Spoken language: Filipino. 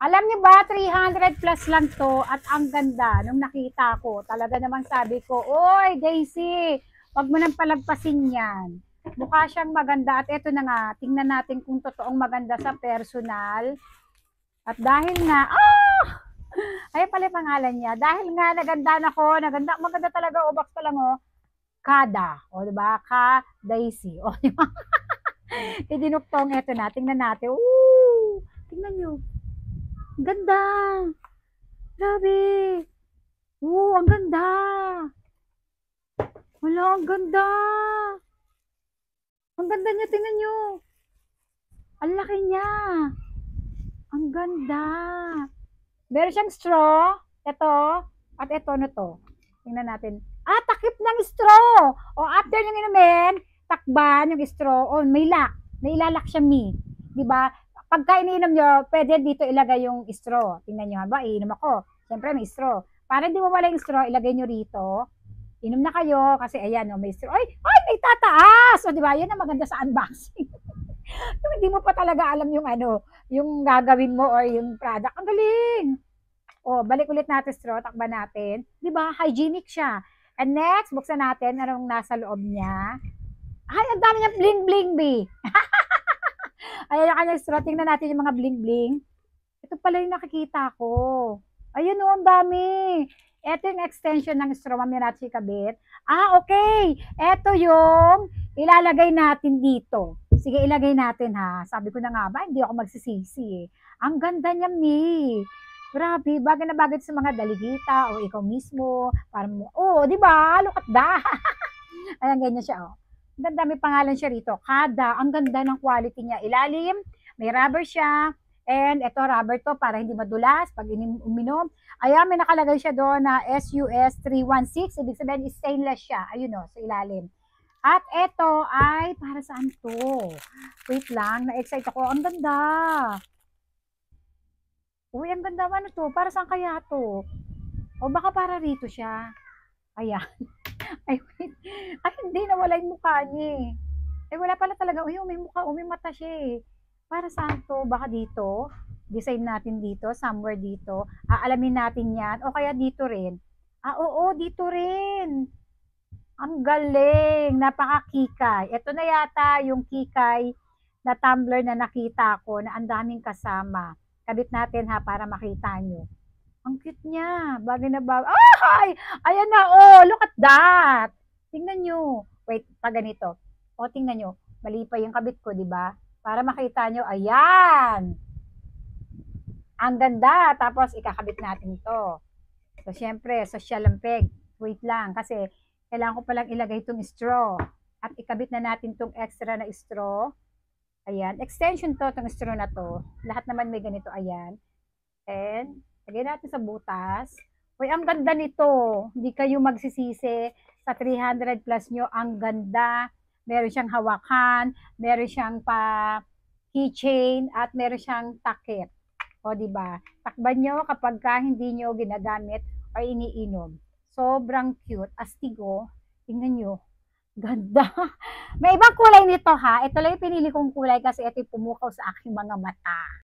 Alam niyo ba, 300 plus lang to at ang ganda nung nakita ko. Talaga namang sabi ko, oy Daisy, wag mo nang palagpasin yan. Mukha siyang maganda at eto na nga, tingnan natin kung totoong maganda sa personal. At dahil nga, ay pala yung pangalan niya. Dahil nga naganda na ko, maganda talaga, o box pa lang oh. Kada, o diba? Ka Daisy. O diba? Idinuktong, eto na, tingnan natin. Tingnan nyo. Ganda. Grabe. Ang ganda. Wala, ang ganda. Ang ganda niya, tingnan nyo. Ang laki niya. Ang ganda. Meron siyang straw. Ito. At ito na to. Tingnan natin. Takip ng straw. O after nyung inumin, takban yung straw. May lock. May ilalak siya, mi. Diba? Pagka iniinom nyo, pwede dito ilagay yung straw. Tingnan nyo, ba, iinom ako. Siyempre, may straw. Para hindi mawala yung straw, ilagay nyo rito. Inom na kayo, kasi ayan, may straw. Ay, may tataas! O, diba? Yan ang maganda sa unboxing. Kung hindi mo pa talaga alam yung yung gagawin mo or yung product. Ang galing! Balik ulit natin straw, takban natin. Diba? Hygienic siya. And next, buksan natin anong nasa loob niya. Ay, ang dami niya bling-bling, be. Ayan yung kanyang straw. Tingnan natin yung mga bling-bling. Ito pala yung nakikita ko. Ayun o, ang dami. Ito yung extension ng straw. Mamaya natin ikabit. Okay. Ito yung ilalagay natin dito. Sige, ilagay natin ha. Sabi ko na nga ba, hindi ako magsisisi eh. Ang ganda niya, mi. Grabe, bagay na bagay sa mga daligita o ikaw mismo. Parang, di ba? Look at that. Ayan, ganyan siya, oh. Ang ganda, may pangalan siya rito. Kada, ang ganda ng quality niya. Ilalim, may rubber siya. And ito, rubber to para hindi madulas pag uminom. Ayan, may nakalagay siya doon na SUS 316. Ibig sabihin, stainless siya. Ayun o, sa ilalim. At ito ay, para saan to? Wait lang, na-excite ako. Ang ganda. Uy, ang ganda. Ano to? Para saan kaya to? O baka para rito siya. Ayan. Ay, wait. Ay, hindi. Nawala yung mukha niya eh. Wala pala talaga. Uy, may mukha. May mata siya eh. Para saan to? Baka dito? Design natin dito. Somewhere dito. Aalamin natin yan. O kaya dito rin. Oo, dito rin. Ang galing. Napaka-kikay. Ito na yata yung kikay na tumbler na nakita ko na ang daming kasama. Kabit natin ha para makita nyo. Ang cute niya. Bagay na bagay. Ay! Ayan na, look at that. Tingnan nyo. Wait, pa ganito. Tingnan nyo. Mali pa yung kabit ko, di ba? Para makita nyo, ayan. Ang ganda. Tapos, ikakabit natin to. So, syempre, social lampeg. Wait lang, kasi kailangan ko palang ilagay itong straw. At ikabit na natin itong extra na straw. Ayan. Extension to, itong straw na to. Lahat naman may ganito, ayan. And, lagay natin sa butas. Uy, ang ganda nito. Hindi kayo magsisisi sa 300 plus nyo. Ang ganda. Meron siyang hawakan. Meron siyang keychain. At meron siyang takip. O, diba? Takban nyo kapag hindi nyo ginagamit o iniinom. Sobrang cute. Astigo. Tingnan nyo. Ganda. May ibang kulay nito ha. Ito lang yung pinili kong kulay kasi ito yung pumukaw sa aking mga mata.